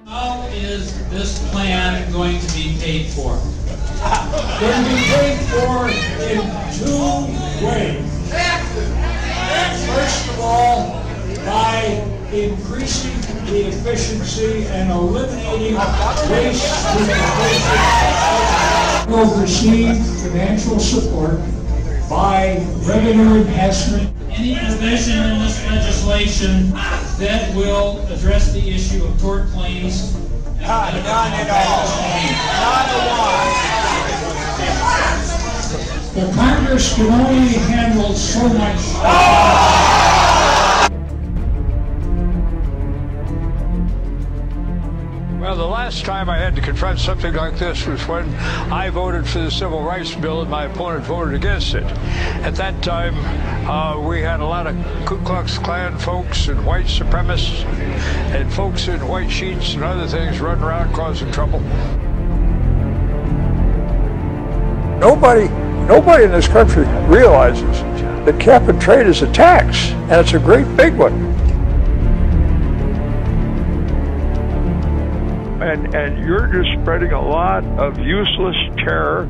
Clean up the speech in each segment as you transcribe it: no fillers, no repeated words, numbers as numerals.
How is this plan going to be paid for? Going to be paid for in two ways. First of all, by increasing the efficiency and eliminating waste. Will receive financial support by revenue enhancement. Any provision in this legislation that will address the issue of tort claims? None at all. Not a one. The Congress can only handle so much. Well, the last time I had to confront something like this was when I voted for the Civil Rights Bill and my opponent voted against it. At that time, we had a lot of Ku Klux Klan folks and white supremacists and folks in white sheets and other things running around causing trouble. Nobody in this country realizes that cap and trade is a tax, and it's a great big one. And you're just spreading a lot of useless terror.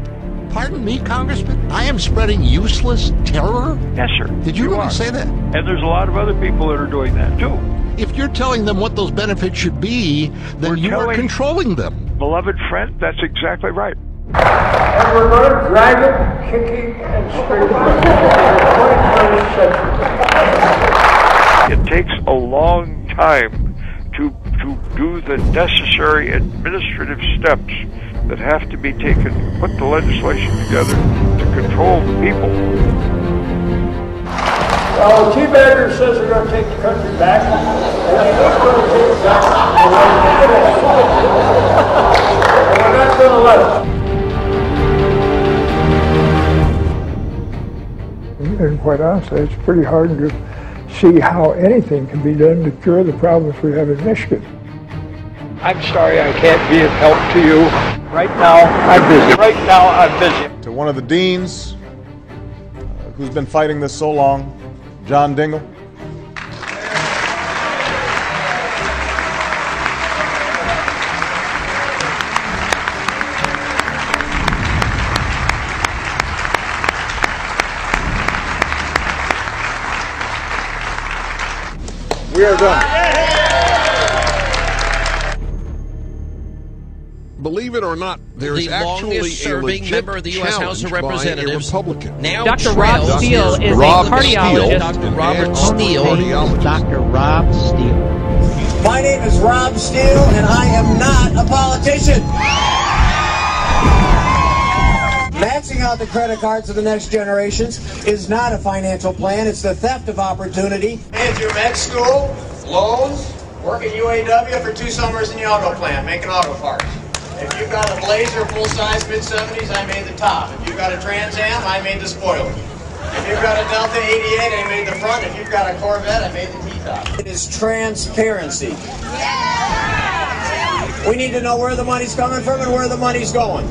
Pardon me, Congressman? I am spreading useless terror? Yes, sir. Did you really say that? And there's a lot of other people that are doing that, too. If you're telling them what those benefits should be, then you are controlling them. Beloved friend, that's exactly right. And we're going to drag it, kicking and screaming It into the 21st century. takes a long time to do the necessary administrative steps that have to be taken to put the legislation together to control people. Well, the teabagger says they're going to take the country back, and they're not going to take it back the way they did. And we're not going to let them. And quite honestly, it's pretty hard to see how anything can be done to cure the problems we have in Michigan. I'm sorry I can't be of help to you. Right now, I'm busy. To one of the deans who's been fighting this so long, John Dingell. We are done. Believe it or not, there is actually a legit member of the U.S. House of Representatives, Republican. Now Dr. Rob Steele is a cardiologist. Dr. Robert Steele. Dr. Rob Steele. My name is Rob Steele, and I am not a politician. Maxing out the credit cards of the next generations is not a financial plan. It's the theft of opportunity. If you're med school, loans, work at UAW for 2 summers in the auto plant, making auto parts. If you've got a Blazer full-size mid-70s, I made the top. If you've got a Trans Am, I made the spoiler. If you've got a Delta 88, I made the front. If you've got a Corvette, I made the T-top. It is transparency. We need to know where the money's coming from and where the money's going.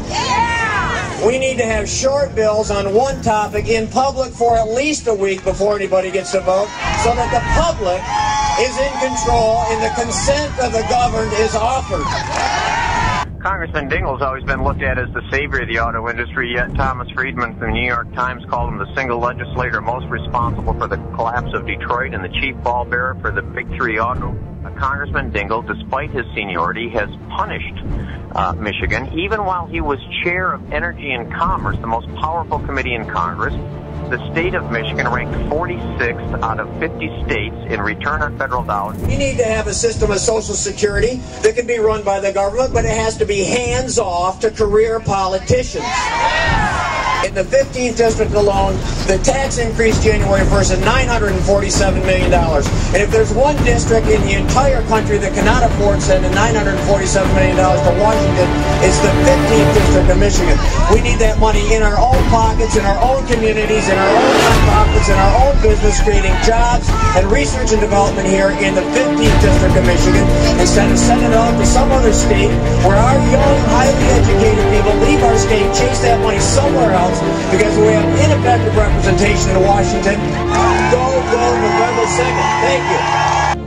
We need to have short bills on one topic in public for at least a week before anybody gets to vote, so that the public is in control and the consent of the governed is offered. Congressman Dingell's always been looked at as the savior of the auto industry, yet Thomas Friedman from the New York Times called him the single legislator most responsible for the collapse of Detroit and the chief ballbearer for the Big Three auto. Congressman Dingell, despite his seniority, has punished Michigan, even while he was chair of Energy and Commerce, the most powerful committee in Congress. The state of Michigan ranked 46th out of 50 states in return on federal dollars. We need to have a system of Social Security that can be run by the government, but it has to be hands-off to career politicians. In the 15th district alone, the tax increase January 1st at $947 million. And if there's one district in the entire country that cannot afford sending $947 million to Washington, it's the 15th district of Michigan. We need that money in our own pockets, in our own communities, in our own nonprofits, in our own business, creating jobs and research and development here in the 15th district of Michigan, instead of sending it off to some other state where our young, highly educated people leave our state, chase that money somewhere else, because we have ineffective representation in Washington. Go November 2nd. Thank you.